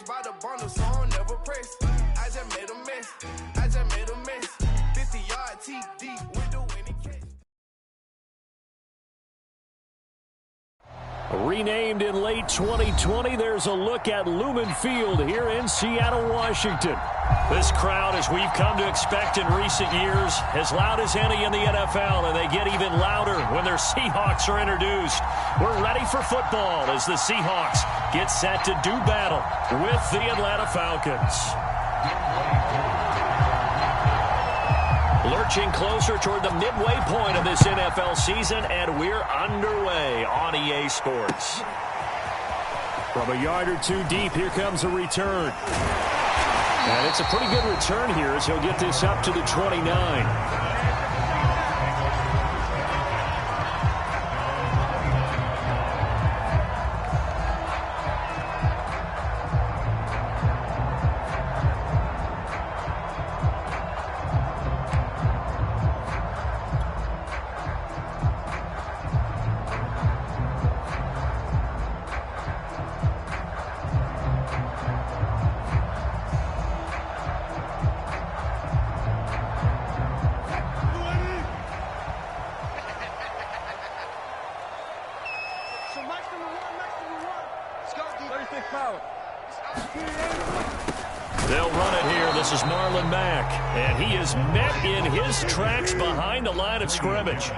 by the bundle, so I don't never press. I just made a mess. I just made a mess. 50-yard TD with the winning catch. Renamed in late 2020, there's a look at Lumen Field here in Seattle, Washington. This crowd, as we've come to expect in recent years, as loud as any in the NFL, and they get even louder when their Seahawks are introduced. We're ready for football as the Seahawks get set to do battle with the Atlanta Falcons. Lurching closer toward the midway point of this NFL season, and we're underway on EA Sports. From a yard or two deep, here comes a return. And it's a pretty good return here as he'll get this up to the 29. They'll run it here. This is Marlon Mack, and he is met in his tracks behind the line of scrimmage.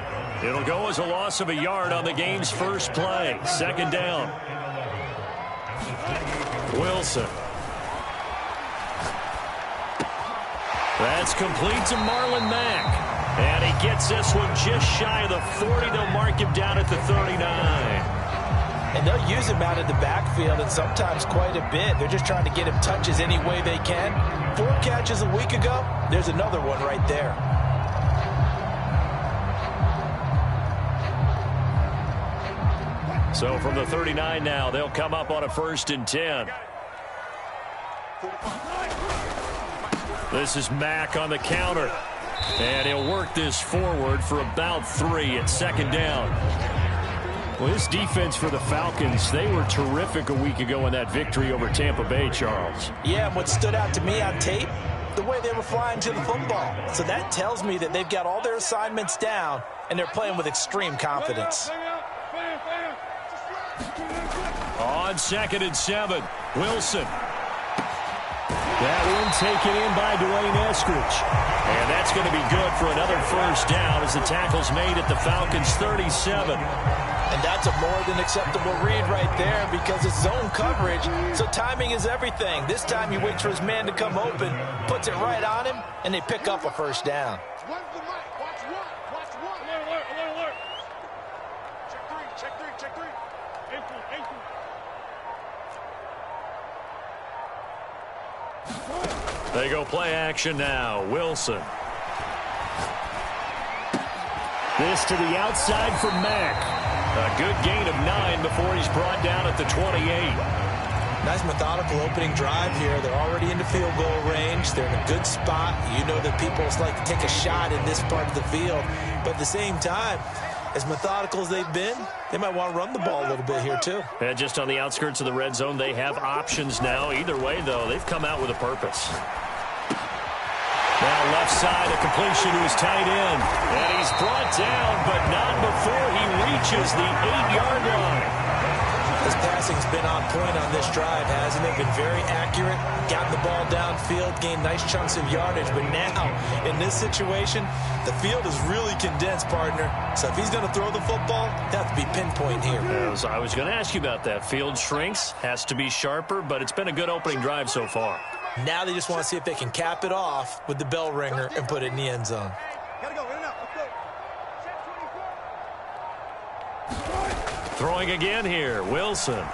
It'll go as a loss of a yard on the game's first play. Second down. Wilson. That's complete to Marlon Mack, and he gets this one just shy of the 40. They'll mark him down at the 39. And they'll use him out of the backfield, and sometimes quite a bit. They're just trying to get him touches any way they can. 4 catches a week ago. There's another one right there. So from the 39 now, they'll come up on a 1st and 10. This is Mack on the counter. And he'll work this forward for about 3 at second down. Well, this defense for the Falcons, they were terrific a week ago in that victory over Tampa Bay, Charles. Yeah, and what stood out to me on tape, the way they were flying to the football. So that tells me that they've got all their assignments down, and they're playing with extreme confidence. On 2nd and 7, Wilson. That one taken in by Dwayne Eskridge. And that's going to be good for another first down as the tackle's made at the Falcons' 37. And that's a more than acceptable read right there because it's zone coverage, so timing is everything. This time he waits for his man to come open, puts it right on him, and they pick up a first down. They go play action now. Wilson. This to the outside for Mack. A good gain of 9 before he's brought down at the 28. Nice methodical opening drive here. They're already into field goal range. They're in a good spot. You know that people like to take a shot in this part of the field. But at the same time, as methodical as they've been, they might want to run the ball a little bit here too. And just on the outskirts of the red zone, they have options now. Either way, though, they've come out with a purpose. Now left side, a completion to his tight end. And he's brought down, but not before he reaches the 8-yard line. His passing's been on point on this drive, hasn't it? Been very accurate, gotten the ball downfield, gained nice chunks of yardage. But now, in this situation, the field is really condensed, partner. So if he's going to throw the football, it has to be pinpoint here. I was going to ask you about that. Field shrinks, has to be sharper, but it's been a good opening drive so far. Now they just want to see if they can cap it off with the bell ringer and put it in the end zone. Throwing again here, Wilson. And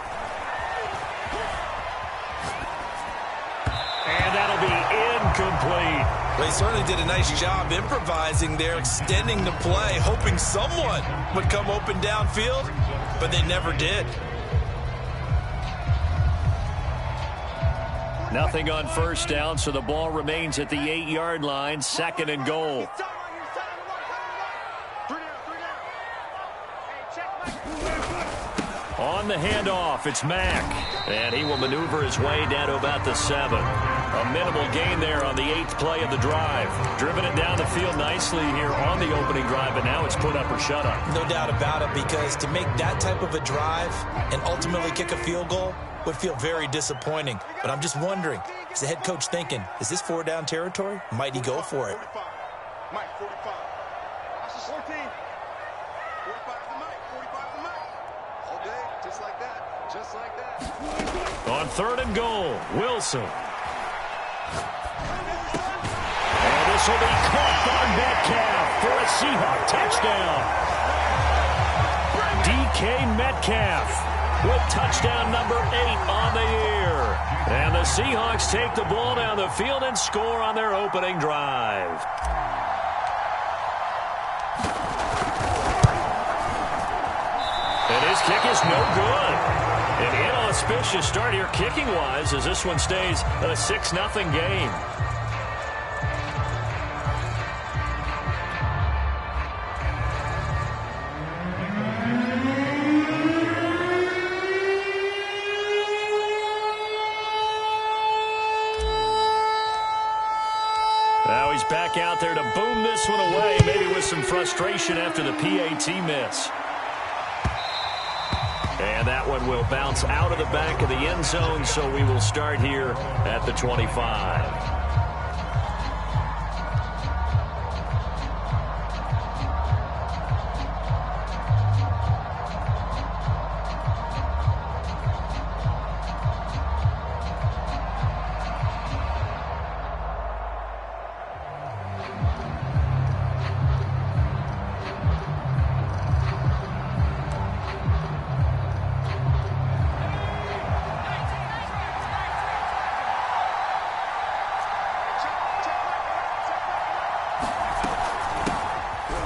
that'll be incomplete. Well, he certainly did a nice job improvising there, extending the play, hoping someone would come open downfield, but they never did. Nothing on first down, so the ball remains at the 8-yard line, 2nd and goal. On run the handoff. It's Mack. And he will maneuver his way down to about the 7. A minimal gain there on the 8th play of the drive. Driven it down the field nicely here on the opening drive, but now it's put up or shut up. No doubt about it, because to make that type of a drive and ultimately kick a field goal would feel very disappointing. But I'm just wondering, is the head coach thinking, is this 4-down territory? Might he go for it? Mike, 45. 14. 45 to Mike. 45 to Mike. All day, just like that. Just like that. On 3rd and goal, Wilson. And this will be caught by Metcalf for a Seahawk touchdown. DK Metcalf with touchdown number 8 on the year. And the Seahawks take the ball down the field and score on their opening drive. And his kick is no good. An inauspicious start here kicking-wise as this one stays a 6-0 game. Now he's back out there to boom this one away, maybe with some frustration after the PAT miss. And that one will bounce out of the back of the end zone, so we will start here at the 25.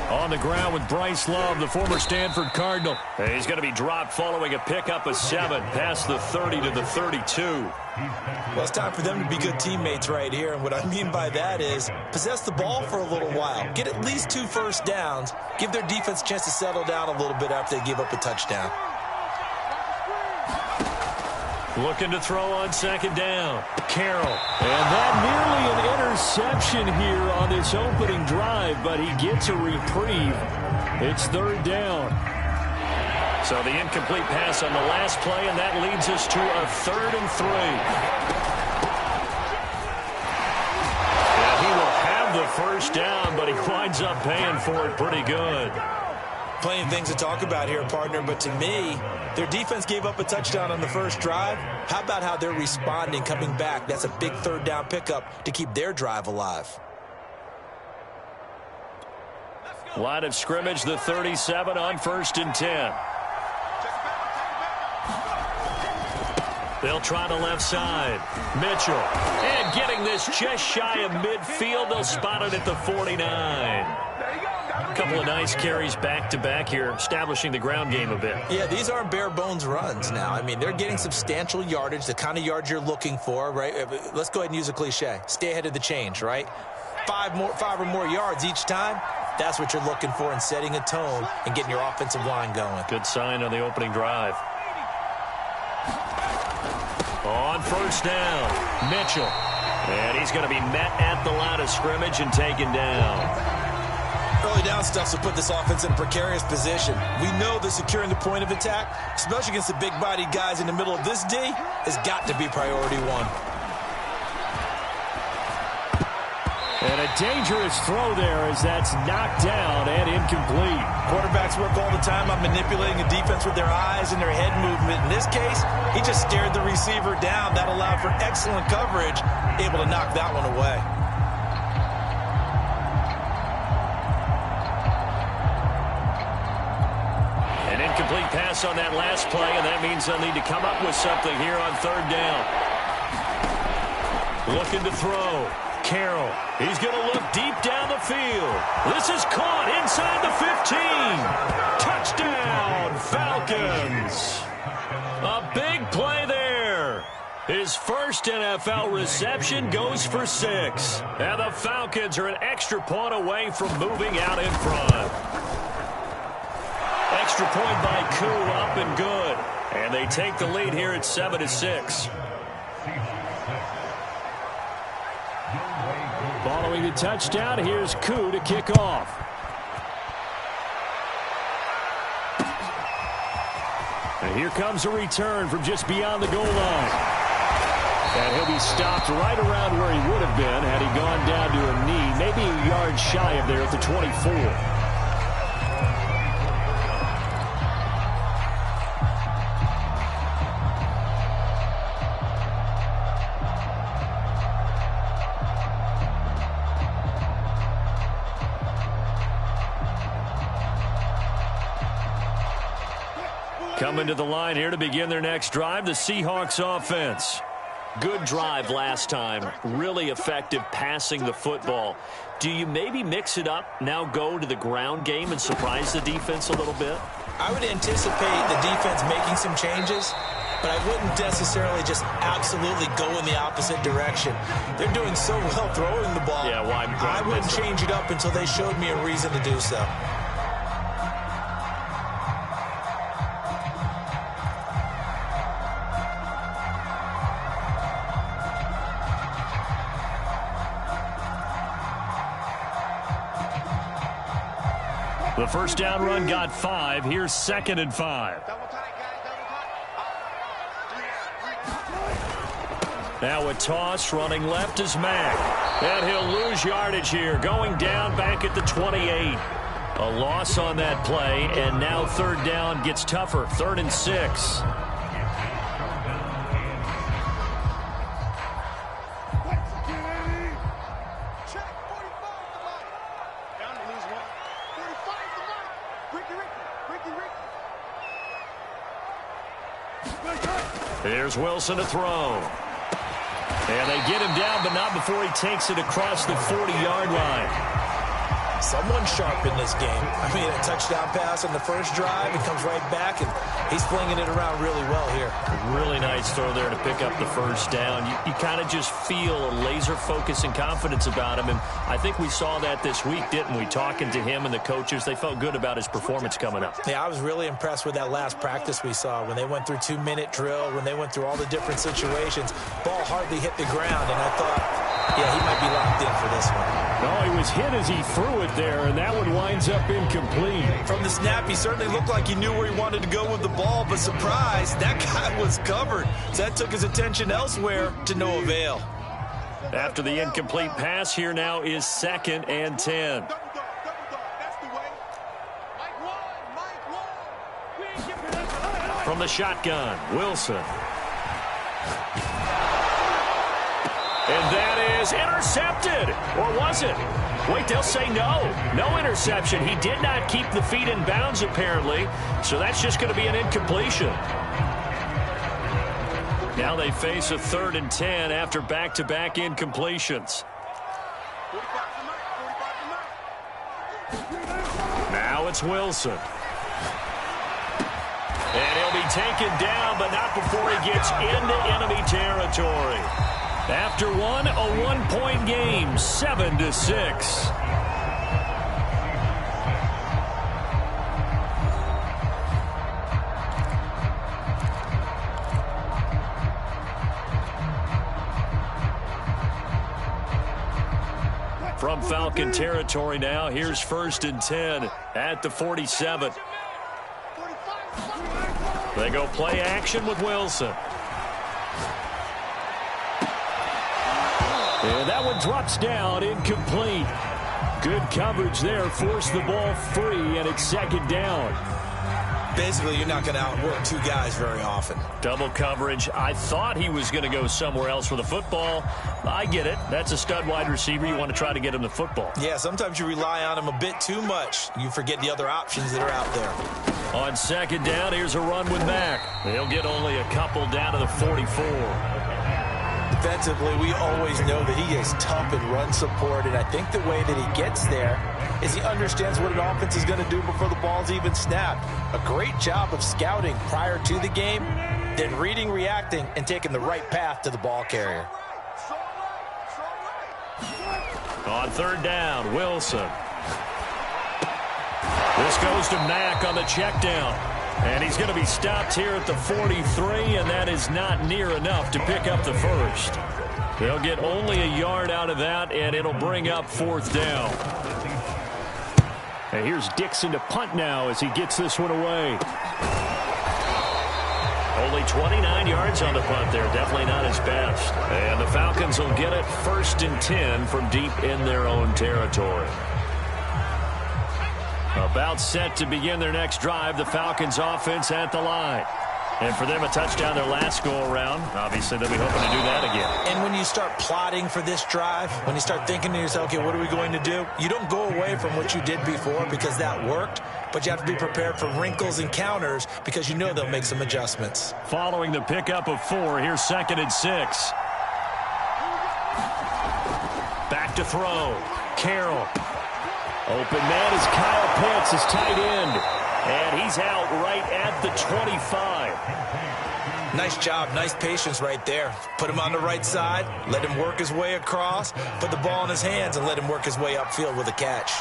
On the ground with Bryce Love, the former Stanford Cardinal. And he's going to be dropped following a pickup of 7 past the 30 to the 32. Well, it's time for them to be good teammates right here. And what I mean by that is possess the ball for a little while. Get at least 2 first downs. Give their defense a chance to settle down a little bit after they give up a touchdown. Looking to throw on 2nd down. Carroll. And that nearly an interception here on this opening drive, but he gets a reprieve. It's 3rd down. So the incomplete pass on the last play, and that leads us to a 3rd and 3. And he will have the first down, but he winds up paying for it pretty good. Plenty of things to talk about here, partner, but to me, their defense gave up a touchdown on the first drive. How about how they're responding, coming back? That's a big 3rd down pickup to keep their drive alive. Line of scrimmage, the 37 on 1st and 10. They'll try the left side. Mitchell. And getting this just shy of midfield. They'll spot it at the 49. A couple of nice carries back-to-back here, establishing the ground game a bit. Yeah, these aren't bare-bones runs now. I mean, they're getting substantial yardage, the kind of yards you're looking for, right? Let's go ahead and use a cliche. Stay ahead of the change, right? 5 or more yards each time. That's what you're looking for in setting a tone and getting your offensive line going. Good sign on the opening drive. On 1st down, Mitchell. And he's going to be met at the line of scrimmage and taken down. Early down stuff will put this offense in a precarious position. We know that securing the point of attack, especially against the big-bodied guys in the middle of this D, has got to be priority 1. And a dangerous throw there as that's knocked down and incomplete. Quarterbacks work all the time on manipulating a defense with their eyes and their head movement. In this case, he just stared the receiver down. That allowed for excellent coverage, able to knock that one away. An incomplete pass on that last play, and that means they'll need to come up with something here on 3rd down. Looking to throw. Carroll. He's going to look deep down the field. This is caught inside the 15. Touchdown, Falcons. A big play there. His first NFL reception goes for 6. And the Falcons are an extra point away from moving out in front. Extra point by Koo, up and good. And they take the lead here at 7-6. Following the touchdown, here's Koo to kick off. And here comes a return from just beyond the goal line. And he'll be stopped right around where he would have been had he gone down to a knee, maybe a yard shy of there at the 24. Coming to the line here to begin their next drive, the Seahawks offense. Good drive last time. Really effective passing the football. Do you maybe mix it up, now go to the ground game and surprise the defense a little bit? I would anticipate the defense making some changes, but I wouldn't necessarily just absolutely go in the opposite direction. They're doing so well throwing the ball. Yeah, why? I wouldn't change it up until they showed me a reason to do so. The first down run got 5. Here's 2nd and 5. Now a toss running left is Mack. And he'll lose yardage here. Going down back at the 28. A loss on that play. And now 3rd down gets tougher. 3rd and 6. There's Wilson to throw. And they get him down, but not before he takes it across the 40-yard line. Someone sharp in this game. I mean, a touchdown pass on the first drive. He comes right back, and he's flinging it around really well here. Really nice throw there to pick up the first down. You kind of just feel a laser focus and confidence about him, and I think we saw that this week, didn't we? Talking to him and the coaches, they felt good about his performance coming up. Yeah, I was really impressed with that last practice we saw when they went through 2-minute drill, when they went through all the different situations. Ball hardly hit the ground, and I thought, yeah, he might be locked in for this one. No, he was hit as he threw it there, and that one winds up incomplete. From the snap, he certainly looked like he knew where he wanted to go with the ball, but surprise, that guy was covered. So that took his attention elsewhere to no avail. After the incomplete pass, here now is 2nd and 10. From the shotgun, Wilson. And that is intercepted. Or was it? Wait, they'll say no. No interception. He did not keep the feet in bounds, apparently. So that's just going to be an incompletion. Now they face a 3rd and 10 after back-to-back incompletions. Now it's Wilson. And he'll be taken down, but not before he gets into enemy territory. After one, a 1-point game, 7-6. From Falcon territory now, here's 1st and 10 at the 47. They go play action with Wilson. And that one drops down, incomplete. Good coverage there, forced the ball free, and it's 2nd down. Basically, you're not going to outwork 2 guys very often. Double coverage. I thought he was going to go somewhere else with the football. I get it. That's a stud wide receiver. You want to try to get him the football. Yeah, sometimes you rely on him a bit too much. You forget the other options that are out there. On 2nd down, here's a run with Mack. He'll get only a couple down to the 44. Defensively, we always know that he is tough in run support, and I think the way that he gets there is he understands what an offense is going to do before the ball's even snapped. A great job of scouting prior to the game, then reading, reacting, and taking the right path to the ball carrier. On 3rd down, Wilson. This goes to Mack on the check down. And he's going to be stopped here at the 43, and that is not near enough to pick up the first. They'll get only a yard out of that, and it'll bring up 4th down. And here's Dixon to punt now as he gets this one away. Only 29 yards on the punt there. Definitely not his best. And the Falcons will get it 1st and 10 from deep in their own territory. About set to begin their next drive. The Falcons offense at the line. And for them, a touchdown their last go-around. Obviously, they'll be hoping to do that again. And when you start plotting for this drive, when you start thinking to yourself, okay, what are we going to do? You don't go away from what you did before because that worked, but you have to be prepared for wrinkles and counters because you know they'll make some adjustments. Following the pickup of 4, here's 2nd and 6. Back to throw. Carroll. Open man is Kyle Pitts, his tight end. And he's out right at the 25. Nice job, nice patience right there. Put him on the right side, let him work his way across, put the ball in his hands, and let him work his way upfield with a catch.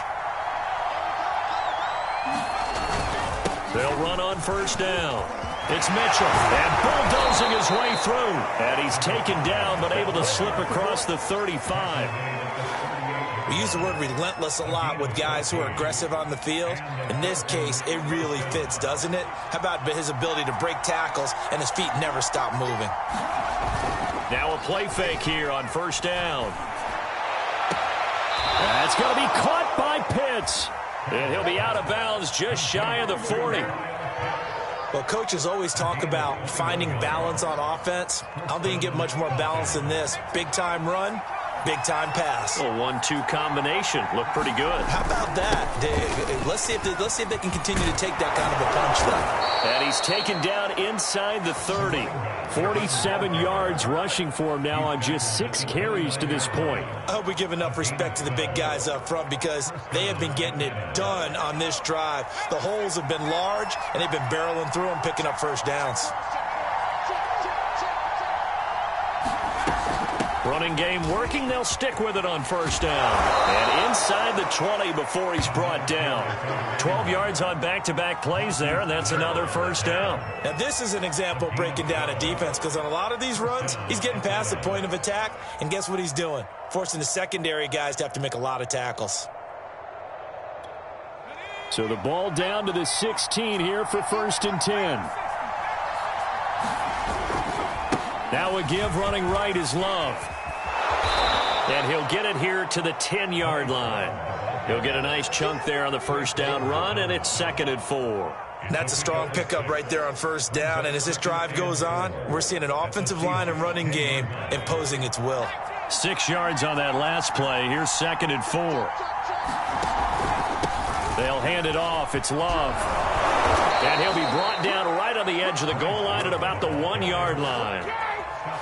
They'll run on 1st down. It's Mitchell, and bulldozing his way through. And he's taken down, but able to slip across the 35. We use the word relentless a lot with guys who are aggressive on the field. In this case, it really fits, doesn't it? How about his ability to break tackles and his feet never stop moving? Now a play fake here on 1st down. That's going to be caught by Pitts. And he'll be out of bounds just shy of the 40. Well, coaches always talk about finding balance on offense. I don't think you can get much more balance than this. Big-time run, big-time pass. A 1-2 combination. Looked pretty good. How about that? Let's see if they can continue to take that kind of a punch, though. And he's taken down inside the 30. 47 yards rushing for him now on just 6 carries to this point. I hope we give enough respect to the big guys up front because they have been getting it done on this drive. The holes have been large, and they've been barreling through them, picking up 1st downs. Running game working. They'll stick with it on 1st down. And inside the 20 before he's brought down. 12 yards on back-to-back plays there, and that's another 1st down. Now, this is an example of breaking down a defense because on a lot of these runs, he's getting past the point of attack, and guess what he's doing? Forcing the secondary guys to have to make a lot of tackles. So the ball down to the 16 here for 1st and 10. Now a give running right is Love. And he'll get it here to the 10-yard line. He'll get a nice chunk there on the 1st down run, and it's 2nd and 4. That's a strong pickup right there on 1st down, and as this drive goes on, we're seeing an offensive line and running game imposing its will. 6 yards on that last play. Here's 2nd and 4. They'll hand it off. It's Love. And he'll be brought down right on the edge of the goal line at about the 1-yard line.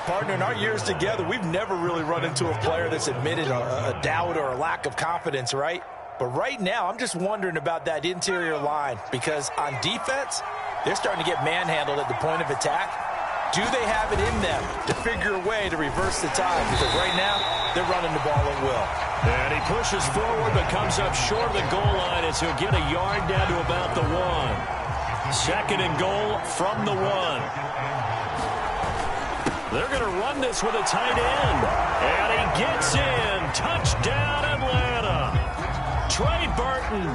Partner, in our years together, we've never really run into a player that's admitted a doubt or a lack of confidence, right? But right now, I'm just wondering about that interior line because on defense, they're starting to get manhandled at the point of attack. Do they have it in them to figure a way to reverse the tide? Because right now, they're running the ball at will. And he pushes forward but comes up short of the goal line as he'll get a yard down to about the 1. 2nd and goal from the 1. They're going to run this with a tight end. And he gets in. Touchdown, Atlanta. Trey Burton,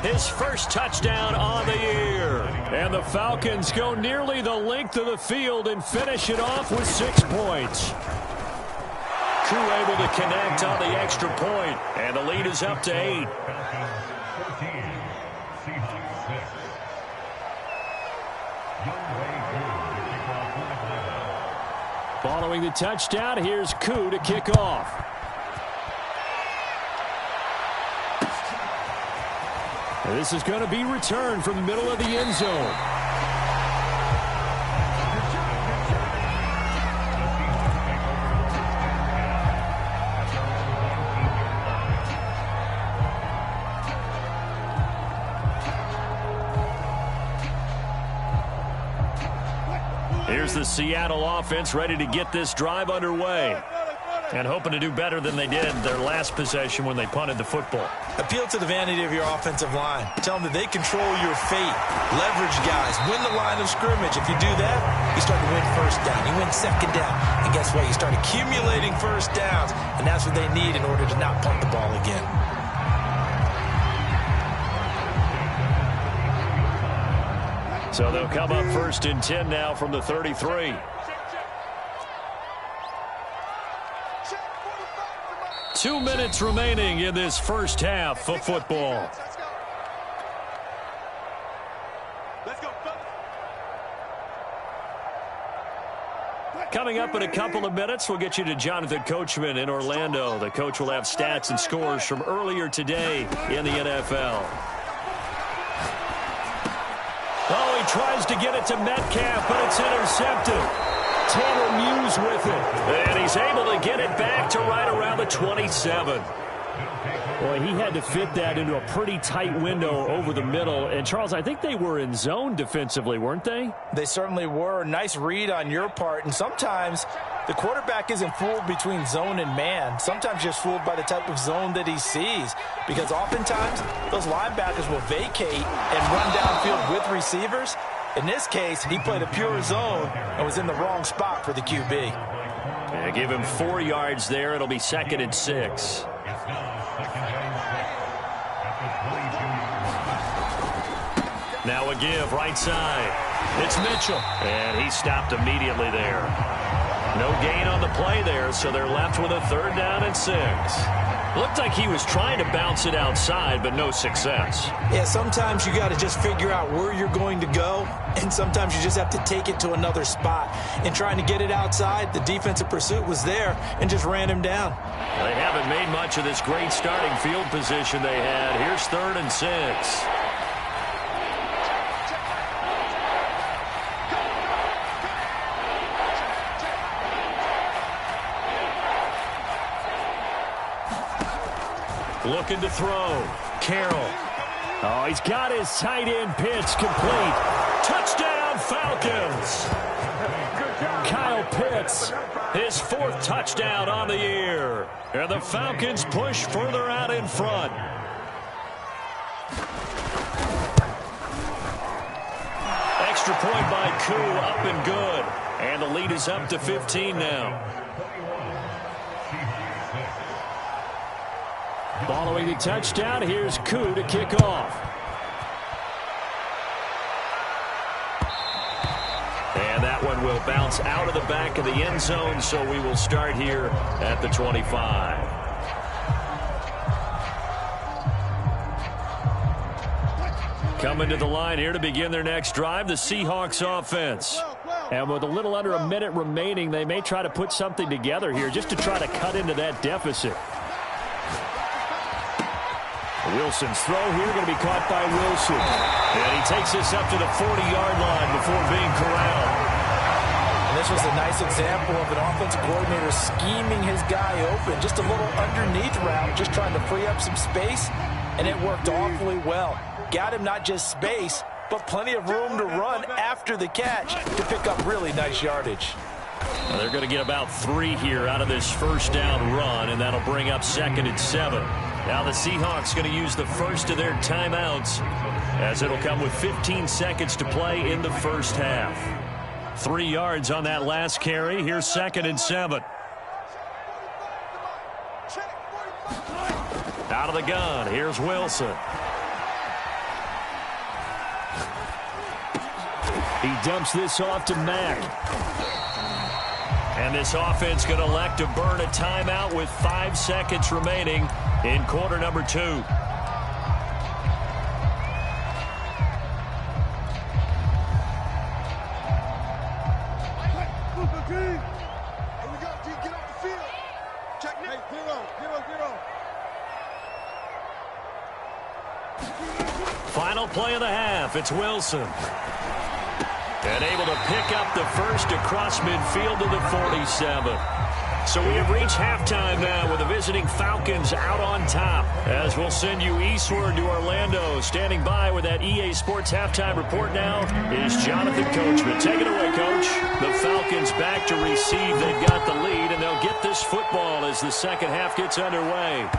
his first touchdown on the year. And the Falcons go nearly the length of the field and finish it off with 6 points. Crew able to connect on the extra point, and the lead is up to 8. Following the touchdown, here's Koo to kick off. And this is going to be returned from the middle of the end zone. Here's the Seattle offense ready to get this drive underway. And hoping to do better than they did their last possession when they punted the football. Appeal to the vanity of your offensive line. Tell them that they control your fate. Leverage guys. Win the line of scrimmage. If you do that, you start to win first down. You win second down. And guess what? You start accumulating first downs. And that's what they need in order to not punt the ball again. So they'll come up 1st and 10 now from the 33. 2 minutes remaining in this first half of football. Coming up in a couple of minutes, we'll get you to Jonathan Coachman in Orlando. The coach will have stats and scores from earlier today in the NFL. Oh, he tries to get it to Metcalf, but it's intercepted. Tanner Muse with it. And he's able to get it back to right around the 27. Boy, he had to fit that into a pretty tight window over the middle. And, Charles, I think they were in zone defensively, weren't they? They certainly were. Nice read on your part. And sometimes the quarterback isn't fooled between zone and man. Sometimes just fooled by the type of zone that he sees. Because oftentimes those linebackers will vacate and run downfield with receivers. In this case, he played a pure zone and was in the wrong spot for the QB. Yeah, give him 4 yards there. It'll be 2nd and 6. Now a give, right side. It's Mitchell. And he stopped immediately there. No gain on the play there, so they're left with a 3rd down and 6. Looked like he was trying to bounce it outside, but no success. Yeah, sometimes you got to just figure out where you're going to go, and sometimes you just have to take it to another spot. In trying to get it outside, the defensive pursuit was there and just ran him down. They haven't made much of this great starting field position they had. Here's 3rd and 6. Looking to throw. Carroll. Oh, he's got his tight end pitch complete. Touchdown, Falcons. Kyle Pitts, his 4th touchdown on the year. And the Falcons push further out in front. Extra point by Koo, up and good. And the lead is up to 15 now. Following the touchdown, here's Koo to kick off. And that one will bounce out of the back of the end zone, so we will start here at the 25. Coming to the line here to begin their next drive, the Seahawks offense. And with a little under a minute remaining, they may try to put something together here just to try to cut into that deficit. Wilson's throw here going to be caught by Wilson. And he takes this up to the 40-yard line before being corralled. And this was a nice example of an offensive coordinator scheming his guy open. Just a little underneath route, just trying to free up some space, and it worked awfully well. Got him not just space, but plenty of room to run after the catch to pick up really nice yardage. Well, they're going to get about 3 here out of this first down run, and that'll bring up 2nd and 7. Now the Seahawks going to use the first of their timeouts, as it'll come with 15 seconds to play in the first half. 3 yards on that last carry. Here's 2nd and 7. Out of the gun. Here's Wilson. He dumps this off to Mack. And this offense going to elect to burn a timeout with 5 seconds remaining in quarter number 2. Final play of the half. It's Wilson. And able to pick up the first across midfield to the 47. So we have reached halftime now with the visiting Falcons out on top. As we'll send you eastward to Orlando. Standing by with that EA Sports halftime report now is Jonathan Coachman. Take it away, Coach. The Falcons back to receive. They've got the lead, and they'll get this football as the second half gets underway.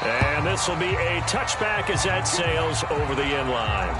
And this will be a touchback as that sails over the end line.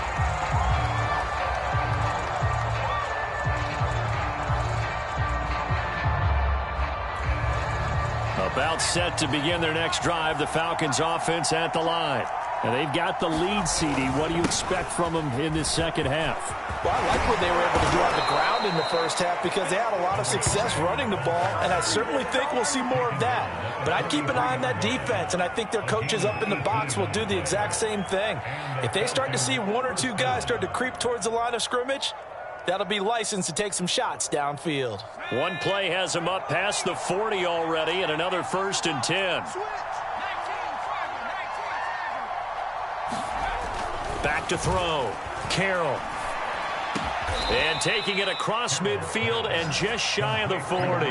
About set to begin their next drive, the Falcons offense at the line. And they've got the lead, CD. What do you expect from them in this second half? Well, I like what they were able to do on the ground in the first half because they had a lot of success running the ball, and I certainly think we'll see more of that. But I'd keep an eye on that defense, and I think their coaches up in the box will do the exact same thing. If they start to see one or two guys start to creep towards the line of scrimmage, that'll be licensed to take some shots downfield. One play has him up past the 40 already, and another 1st and 10. Back to throw. Carroll. And taking it across midfield and just shy of the 40.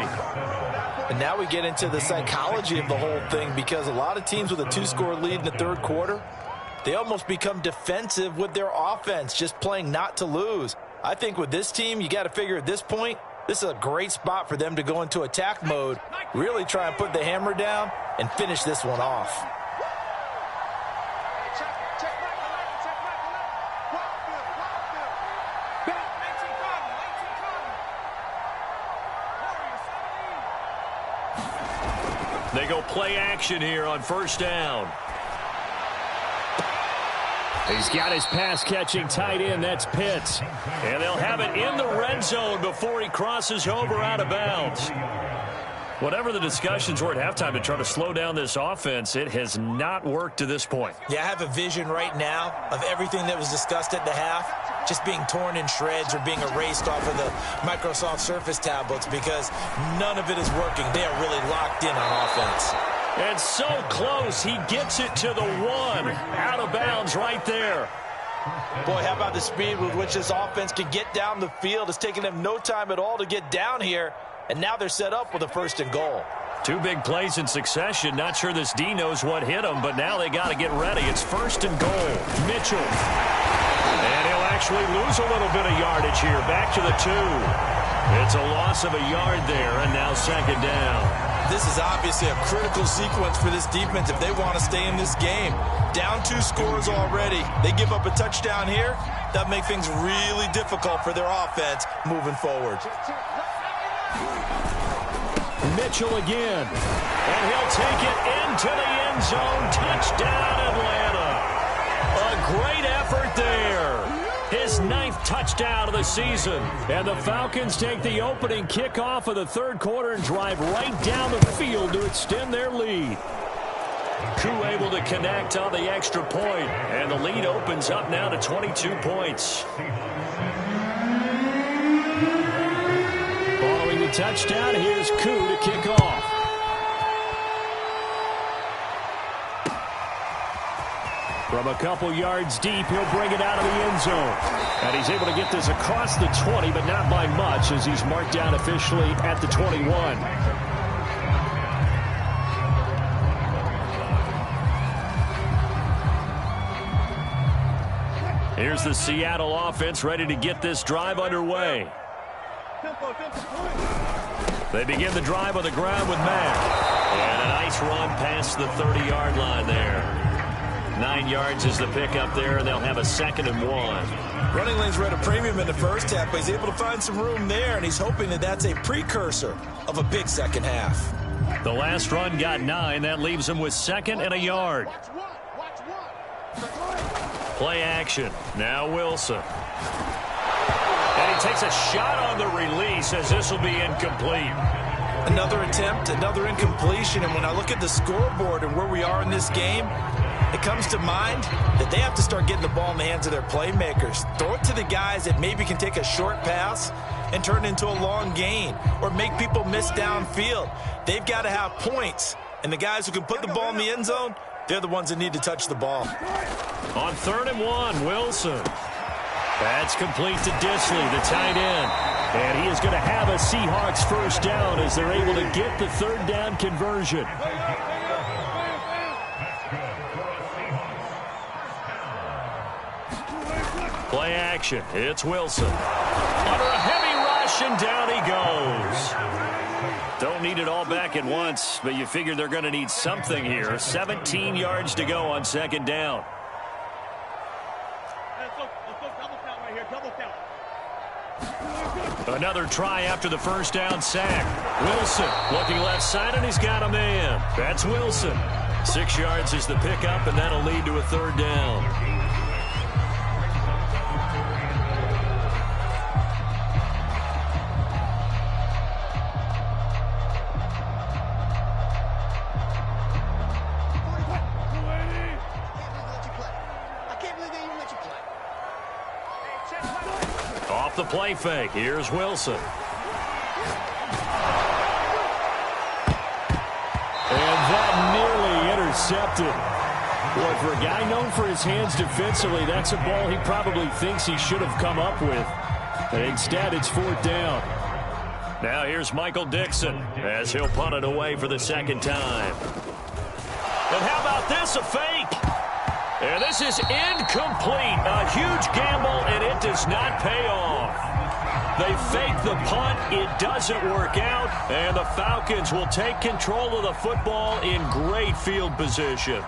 And now we get into the psychology of the whole thing because a lot of teams with a 2-score lead in the third quarter, they almost become defensive with their offense, just playing not to lose. I think with this team, you got to figure at this point, this is a great spot for them to go into attack mode, really try and put the hammer down and finish this one off. They go play action here on 1st down. He's got his pass-catching tight end. That's Pitts. And they'll have it in the red zone before he crosses over out of bounds. Whatever the discussions were at halftime to try to slow down this offense, it has not worked to this point. Yeah, I have a vision right now of everything that was discussed at the half just being torn in shreds or being erased off of the Microsoft Surface tablets because none of it is working. They are really locked in on offense. And so close, he gets it to the 1. Out of bounds right there. Boy, how about the speed with which this offense can get down the field? It's taken them no time at all to get down here, and now they're set up with a 1st and goal. 2 big plays in succession. Not sure this D knows what hit him, but now they got to get ready. It's 1st and goal. Mitchell. And he'll actually lose a little bit of yardage here. Back to the 2. It's a loss of a yard there, and now 2nd down. This is obviously a critical sequence for this defense if they want to stay in this game. Down 2 scores already. They give up a touchdown here. That makes things really difficult for their offense moving forward. Mitchell again. And he'll take it into the end zone. Touchdown, Atlanta. A great effort there. His 9th touchdown of the season. And the Falcons take the opening kickoff of the third quarter and drive right down the field to extend their lead. Koo able to connect on the extra point. And the lead opens up now to 22 points. Following the touchdown, here's Koo to kick off. From a couple yards deep, he'll bring it out of the end zone. And he's able to get this across the 20, but not by much as he's marked down officially at the 21. Here's the Seattle offense ready to get this drive underway. They begin the drive on the ground with Mack. And a nice run past the 30-yard line there. 9 yards is the pickup there, and they'll have a 2nd and 1. Running lanes were at a premium in the first half, but he's able to find some room there, and he's hoping that that's a precursor of a big second half. The last run got 9. That leaves him with 2nd and a yard. Play action. Now Wilson. And he takes a shot on the release as this will be incomplete. Another attempt, another incompletion, and when I look at the scoreboard and where we are in this game, it comes to mind that they have to start getting the ball in the hands of their playmakers. Throw it to the guys that maybe can take a short pass and turn it into a long gain or make people miss downfield. They've got to have points, and the guys who can put the ball in the end zone, they're the ones that need to touch the ball. On 3rd and 1, Wilson. That's complete to Disley, the tight end. And he is going to have a Seahawks first down as they're able to get the third down conversion. Play action. It's Wilson. Under a heavy rush, and down he goes. Don't need it all back at once, but you figure they're going to need something here. 17 yards to go on second down. Another try after the first down sack. Wilson looking left side, and he's got a man. That's Wilson. 6 yards is the pickup, and that'll lead to a third down. Off the play fake. Here's Wilson. And that nearly intercepted. Boy, for a guy known for his hands defensively, that's a ball he probably thinks he should have come up with. And instead, it's fourth down. Now here's Michael Dixon as he'll punt it away for the second time. And how about this, a fake? And this is incomplete. A huge gamble, and it does not pay off. They fake the punt. It doesn't work out, and the Falcons will take control of the football in great field position.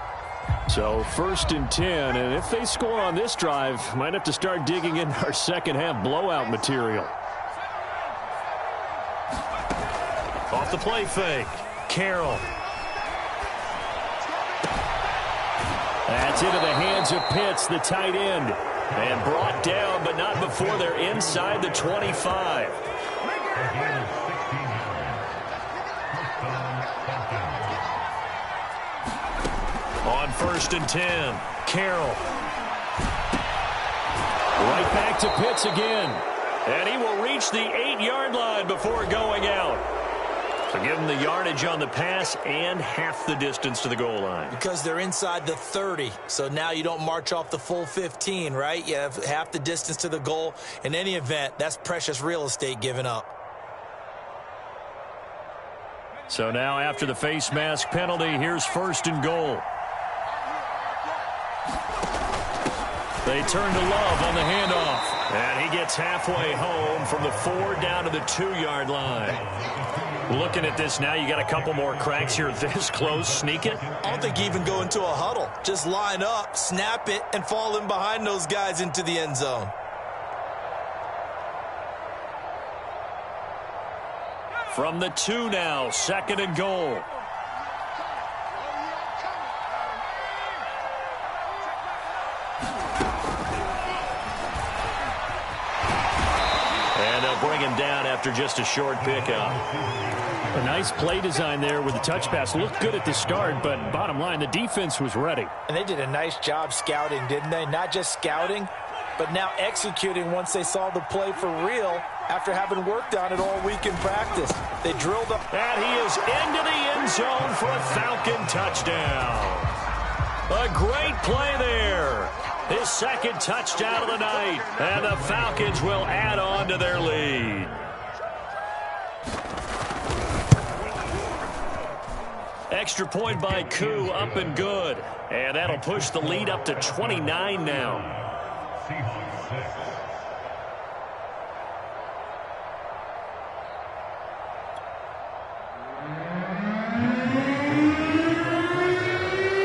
So 1st and 10, and if they score on this drive, might have to start digging in our second half blowout material. Off the play fake. Carroll. That's into the hands of Pitts, the tight end. And brought down, but not before they're inside the 25. On 1st and 10, Carroll. Right back to Pitts again. And he will reach the 8-yard line before going out. So give them the yardage on the pass and half the distance to the goal line. Because they're inside the 30, so now you don't march off the full 15, right? You have half the distance to the goal. In any event, that's precious real estate given up. So now after the face mask penalty, here's 1st and goal. They turn to Love on the handoff. And he gets halfway home from the 4 down to the 2-yard line. Looking at this now, you got a couple more cracks here this close. Sneak it? I don't think you even go into a huddle. Just line up, snap it, and fall in behind those guys into the end zone. From the 2 now, 2nd and goal. And they'll bring him down after just a short pickup. A nice play design there with the touch pass. Looked good at the start, but bottom line, the defense was ready. And they did a nice job scouting, didn't they? Not just scouting, but now executing once they saw the play for real after having worked on it all week in practice. They drilled up. And he is into the end zone for a Falcon touchdown. A great play there. His 2nd touchdown of the night. And the Falcons will add on to their lead. Extra point by Koo, up and good. And that'll push the lead up to 29 now.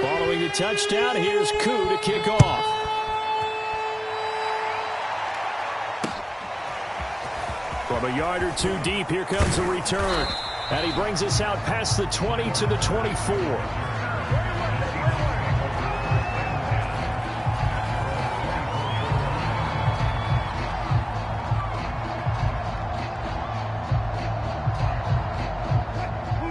Following the touchdown, here's Koo to kick off. From a yard or two deep, here comes a return. And he brings us out past the 20 to the 24.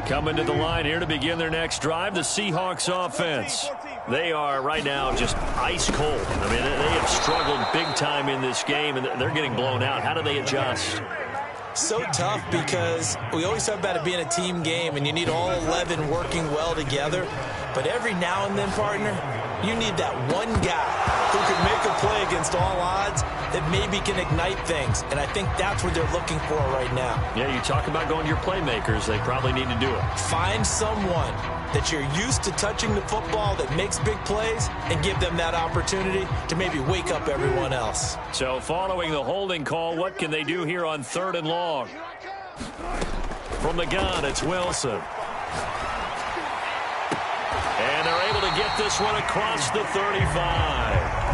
Coming to the line here to begin their next drive, the Seahawks offense. They are right now just ice cold. I mean, they have struggled big time in this game, and they're getting blown out. How do they adjust? So tough because we always talk about it being a team game and you need all 11 working well together. But every now and then, partner, you need that one guy who can make a play against all odds that maybe can ignite things, and I think that's what they're looking for right now. Yeah, you talk about going to your playmakers. They probably need to do it. Find someone that you're used to touching the football that makes big plays and give them that opportunity to maybe wake up everyone else. So following the holding call, what can they do here on 3rd and long? From the gun, it's Wilson. And they're able to get this one across the 35.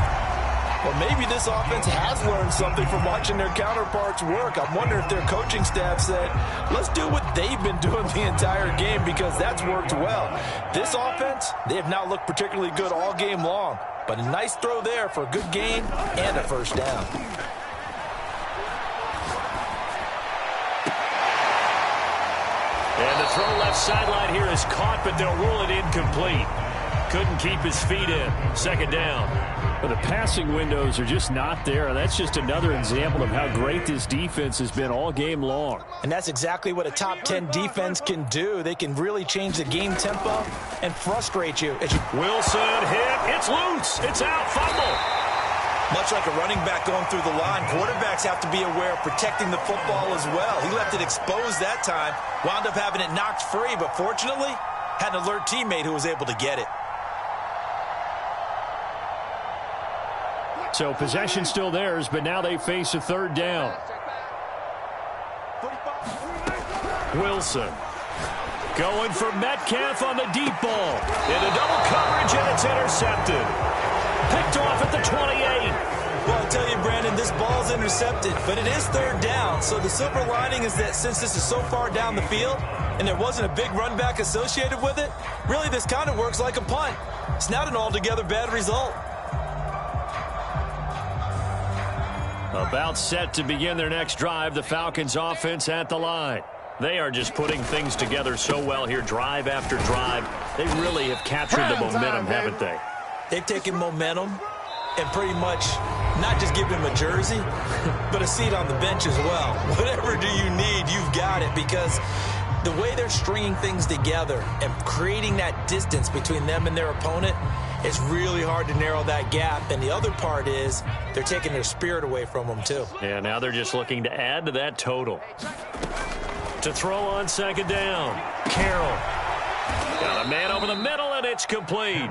Well, maybe this offense has learned something from watching their counterparts work. I'm wondering if their coaching staff said, let's do what they've been doing the entire game, because that's worked well. This offense, they have not looked particularly good all game long, but a nice throw there for a good gain and a first down. And the throw left sideline here is caught, but they'll rule it incomplete. Couldn't keep his feet in. 2nd down. But the passing windows are just not there. That's just another example of how great this defense has been all game long. And that's exactly what a top 10 defense can do. They can really change the game tempo and frustrate you. Wilson hit. It's loose. It's out. Fumble. Much like a running back going through the line, quarterbacks have to be aware of protecting the football as well. He left it exposed that time, wound up having it knocked free, but fortunately, had an alert teammate who was able to get it. So possession still theirs, but now they face a 3rd down. Wilson going for Metcalf on the deep ball. Into double coverage, and it's intercepted. Picked off at the 28. Well, I tell you, Brandon, this ball's intercepted, but it is 3rd down. So the silver lining is that since this is so far down the field and there wasn't a big run back associated with it, really this kind of works like a punt. It's not an altogether bad result. About set to begin their next drive, the Falcons offense at the line. They are just putting things together so well here, drive after drive. They really have captured the momentum, haven't they? They've taken momentum and pretty much not just given him a jersey, but a seat on the bench as well. Whatever do you need, you've got it, because the way they're stringing things together and creating that distance between them and their opponent, it's really hard to narrow that gap. And the other part is they're taking their spirit away from them, too. Yeah, now they're just looking to add to that total. To throw on 2nd down, Carroll. Got a man over the middle, and it's complete.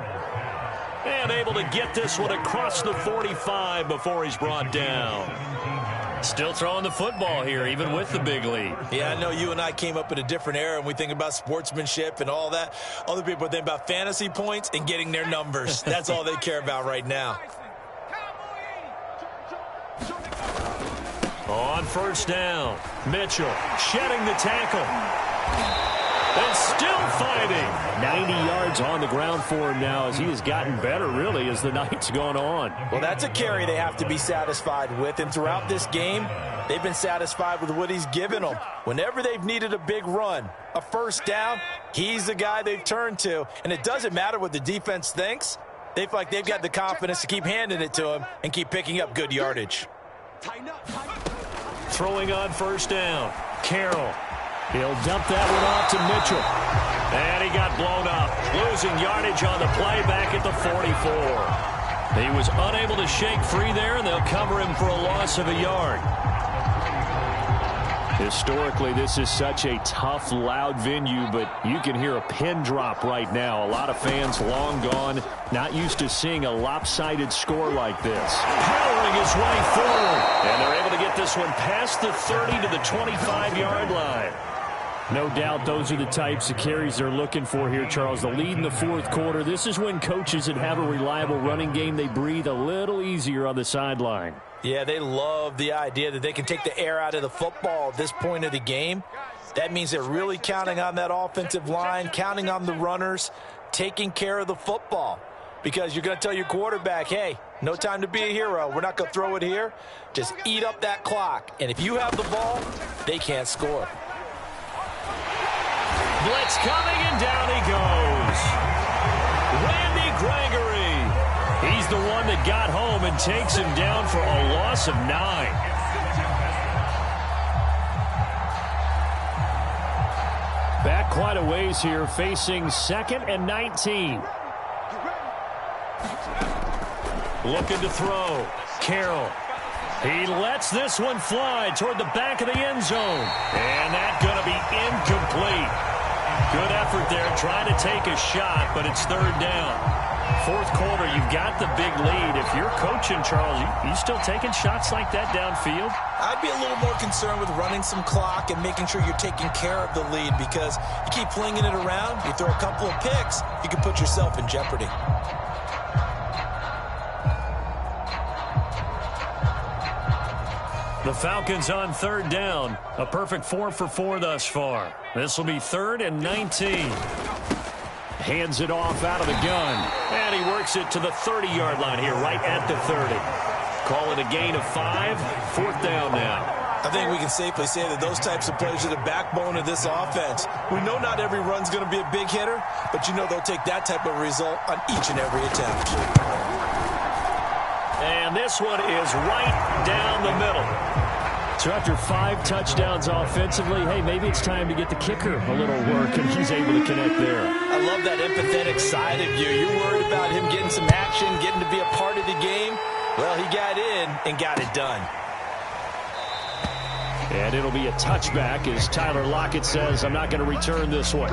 And able to get this one across the 45 before he's brought down. Still throwing the football here, even with the big lead. Yeah, I know you and I came up in a different era, and we think about sportsmanship and all that. Other people think about fantasy points and getting their numbers. That's all they care about right now. On 1st down, Mitchell shedding the tackle. And still fighting. 90 yards on the ground for him now as he has gotten better, really, as the night's gone on. Well, that's a carry they have to be satisfied with. And throughout this game, they've been satisfied with what he's given them. Whenever they've needed a big run, a 1st down, he's the guy they've turned to. And it doesn't matter what the defense thinks. They feel like they've got the confidence to keep handing it to him and keep picking up good yardage. Throwing on 1st down, Carroll. He'll dump that one off to Mitchell. And he got blown up. Losing yardage on the play back at the 44. He was unable to shake free there, and they'll cover him for a loss of a yard. Historically, this is such a tough, loud venue, but you can hear a pin drop right now. A lot of fans long gone, not used to seeing a lopsided score like this. Powering his way forward. And they're able to get this one past the 30 to the 25-yard line. No doubt those are the types of carries they're looking for here, Charles. The lead in the 4th quarter. This is when coaches that have a reliable running game, they breathe a little easier on the sideline. Yeah, they love the idea that they can take the air out of the football at this point of the game. That means they're really counting on that offensive line, counting on the runners, taking care of the football. Because you're going to tell your quarterback, hey, no time to be a hero. We're not going to throw it here. Just eat up that clock. And if you have the ball, they can't score. Blitz coming, and down he goes. Randy Gregory. He's the one that got home and takes him down for a loss of 9. Back quite a ways here, facing 2nd and 19. Looking to throw. Carroll. He lets this one fly toward the back of the end zone. And that's going to be incomplete. Good effort there trying to take a shot, but it's third down. Fourth quarter, you've got the big lead. If you're coaching, Charles, you still taking shots like that downfield? I'd be a little more concerned with running some clock and making sure you're taking care of the lead, because you keep flinging it around, you throw a couple of picks, you can put yourself in jeopardy. The Falcons on third down. A perfect 4 for 4 thus far. This will be 3rd and 19. Hands it off out of the gun. And he works it to the 30-yard line here, right at the 30. Call it a gain of 5. 4th down now. I think we can safely say that those types of plays are the backbone of this offense. We know not every run's going to be a big hitter, but you know they'll take that type of result on each and every attempt. And this one is right down the middle. So after 5 touchdowns offensively, hey, maybe it's time to get the kicker a little work, and he's able to connect there. I love that empathetic side of you. You're worried about him getting some action, getting to be a part of the game. Well, he got in and got it done. And it'll be a touchback as Tyler Lockett says, I'm not going to return this one.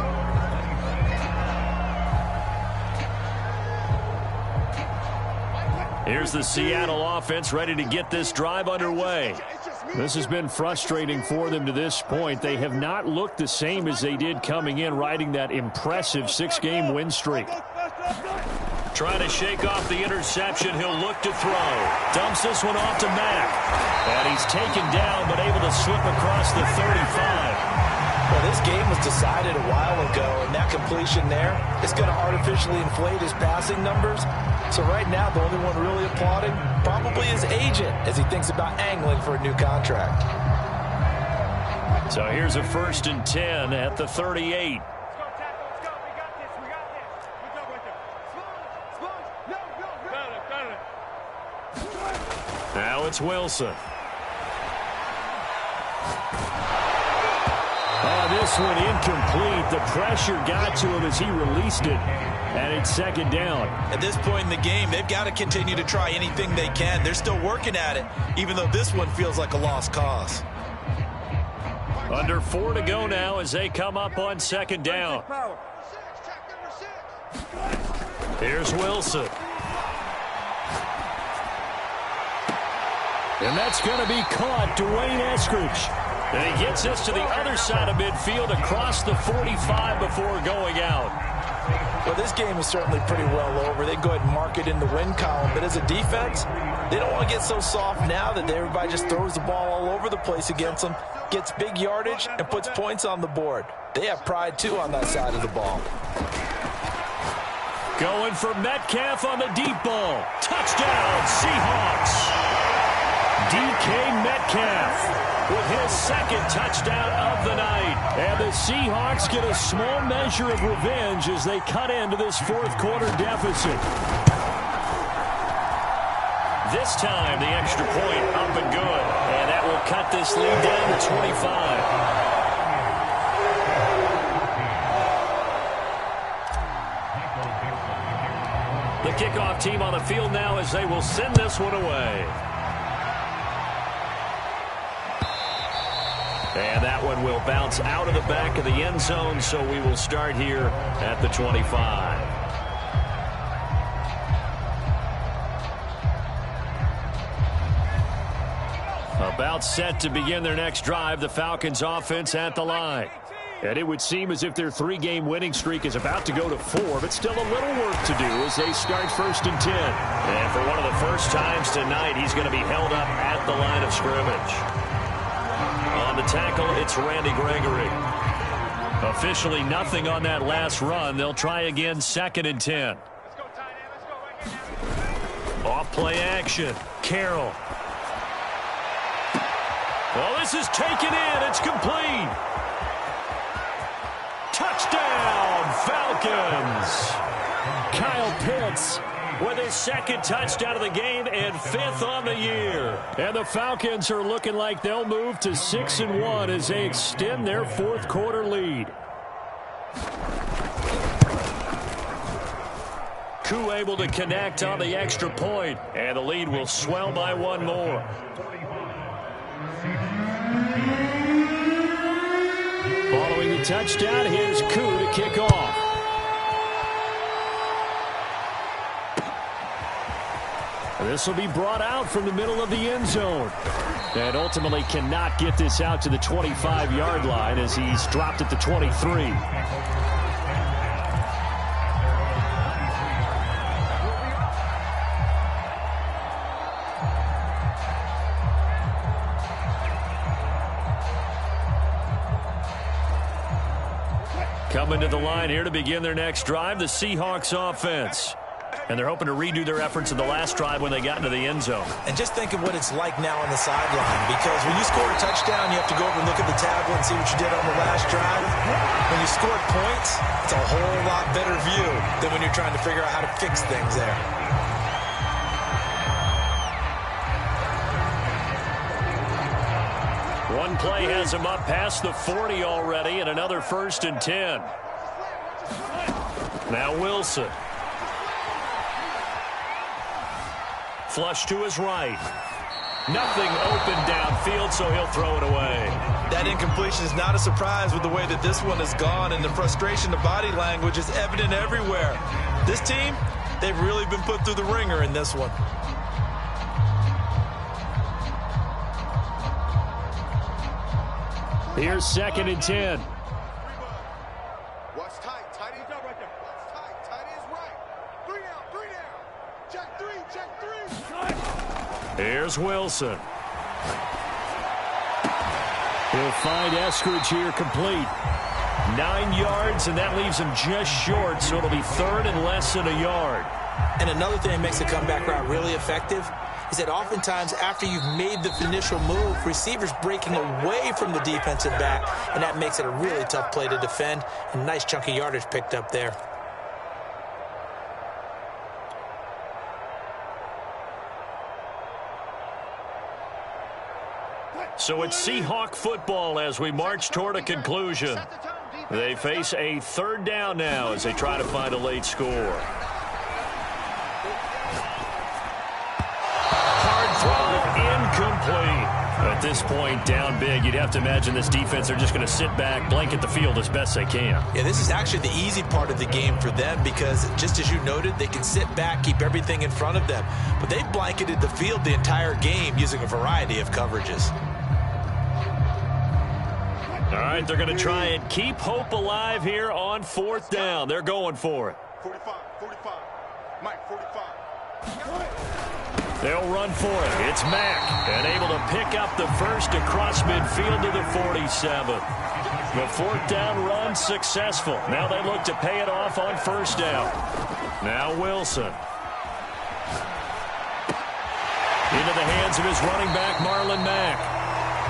Here's the Seattle offense ready to get this drive underway. This has been frustrating for them to this point. They have not looked the same as they did coming in, riding that impressive 6-game win streak. Trying to shake off the interception. He'll look to throw. Dumps this one off to Mack. And he's taken down, but able to slip across the 35. Well, this game was decided a while ago, and that completion there is going to artificially inflate his passing numbers. So right now, the only one really applauding probably his agent as he thinks about angling for a new contract. So here's a 1st and 10 at the 38. Now it's Wilson. This one incomplete. The pressure got to him as he released it. And it's 2nd down. At this point in the game, they've got to continue to try anything they can. They're still working at it, even though this one feels like a lost cause. Under 4 to go now as they come up on 2nd down. Here's Wilson. And that's going to be caught. Dwayne Eskridge. And he gets this to the other side of midfield across the 45 before going out. Well, this game is certainly pretty well over. They go ahead and mark it in the win column. But as a defense, they don't want to get so soft now that everybody just throws the ball all over the place against them, gets big yardage, and puts points on the board. They have pride, too, on that side of the ball. Going for Metcalf on the deep ball. Touchdown, Seahawks. DK Metcalf with his 2nd touchdown of the night. And the Seahawks get a small measure of revenge as they cut into this 4th quarter deficit. This time, the extra point up and good. And that will cut this lead down to 25. The kickoff team on the field now as they will send this one away. And that one will bounce out of the back of the end zone, so we will start here at the 25. About set to begin their next drive, the Falcons offense at the line. And it would seem as if their 3-game winning streak is about to go to 4, but still a little work to do as they start 1st and 10. And for one of the first times tonight, he's going to be held up at the line of scrimmage. On the tackle, it's Randy Gregory. Officially nothing on that last run. They'll try again 2nd and 10. Off play action. Carroll. Well, this is taken in. It's complete. Touchdown, Falcons. Kyle Pitts with his 2nd touchdown of the game and 5th on the year. And the Falcons are looking like they'll move to 6-1 as they extend their 4th quarter lead. Koo able to connect on the extra point, and the lead will swell by one more. Following the touchdown, here's Koo to kick off. This will be brought out from the middle of the end zone. And ultimately cannot get this out to the 25-yard line as he's dropped at the 23. Coming to the line here to begin their next drive, the Seahawks offense. And they're hoping to redo their efforts in the last drive when they got into the end zone. And just think of what it's like now on the sideline, because when you score a touchdown, you have to go over and look at the tablet and see what you did on the last drive. When you scored points, it's a whole lot better view than when you're trying to figure out how to fix things there. One play has him up past the 40 already, and another 1st and 10. Now Wilson. Flush to his right. Nothing open downfield, so he'll throw it away. That incompletion is not a surprise with the way that this one has gone, and the frustration of body language is evident everywhere. This team, they've really been put through the ringer in this one. Here's 2nd and 10. Watch tight. Tight is up right there. Watch tight. Tight is right. 3 down. 3 down. Check 3. Check 3. Here's Wilson. He'll find Eskridge here complete. 9 yards, and that leaves him just short, so it'll be 3rd and less than a yard. And another thing that makes the comeback route really effective is that oftentimes after you've made the initial move, receivers breaking away from the defensive back, and that makes it a really tough play to defend. A nice chunk of yardage picked up there. So it's Seahawk football as we march toward a conclusion. They face a 3rd down now as they try to find a late score. Incomplete. At this point, down big, you'd have to imagine this defense, they're just going to sit back, blanket the field as best they can. Yeah, this is actually the easy part of the game for them because, just as you noted, they can sit back, keep everything in front of them. But they've blanketed the field the entire game using a variety of coverages. All right, they're going to try and keep hope alive here on 4th down. They're going for it. 45. Mike, 45. They'll run for it. It's Mack, and able to pick up the first across midfield to the 47. The 4th down run successful. Now they look to pay it off on 1st down. Now Wilson. Into the hands of his running back, Marlon Mack.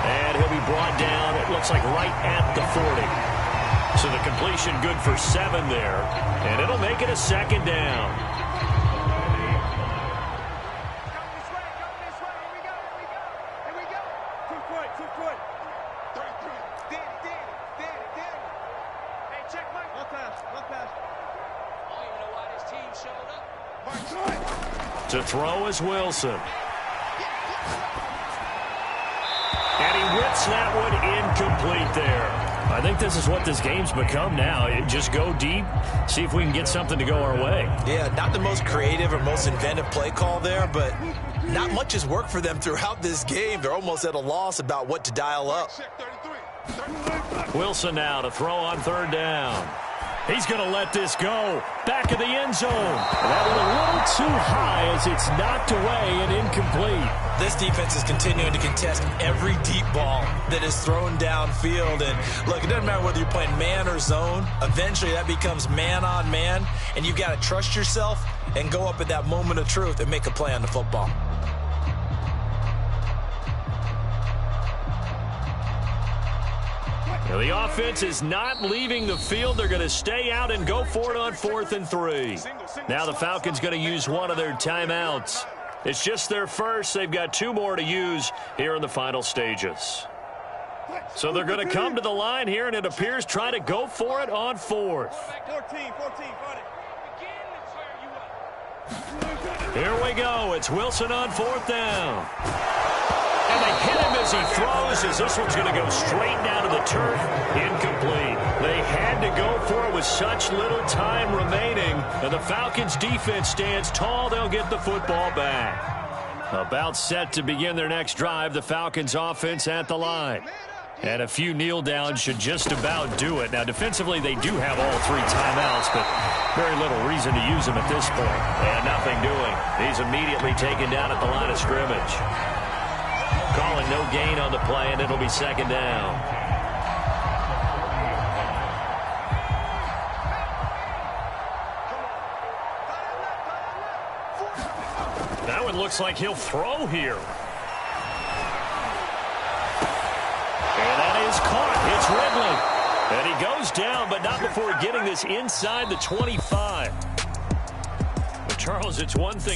And he'll be brought down, it looks like right at the 40. So the completion good for 7 there. And it'll make it a 2nd down. To throw is Wilson. And he whips that one incomplete there. I think this is what this game's become now. Just go deep, see if we can get something to go our way. Yeah, not the most creative or most inventive play call there, but not much has worked for them throughout this game. They're almost at a loss about what to dial up. Wilson now to throw on 3rd down. He's going to let this go. Back of the end zone. That one a little too high as it's knocked away and incomplete. This defense is continuing to contest every deep ball that is thrown downfield. And look, it doesn't matter whether you're playing man or zone. Eventually that becomes man on man. And you've got to trust yourself and go up at that moment of truth and make a play on the football. Now the offense is not leaving the field. They're going to stay out and go for it on 4th and 3. Now the Falcons going to use one of their timeouts. It's just their first. They've got 2 more to use here in the final stages. So they're going to come to the line here, and it appears try to go for it on 4th. 14. Here we go. It's Wilson on 4th down. And they hit him as he throws, as this one's going to go straight down to the turf. Incomplete. They had to go for it with such little time remaining. And the Falcons' defense stands tall. They'll get the football back. About set to begin their next drive, the Falcons' offense at the line. And a few kneel downs should just about do it. Now, defensively, they do have all 3 timeouts, but very little reason to use them at this point. And nothing doing. He's immediately taken down at the line of scrimmage. Calling no gain on the play, and it'll be 2nd down. That one looks like he'll throw here. And that is caught. It's Ridley. And he goes down, but not before getting this inside the 25. Well, Charles, it's one thing.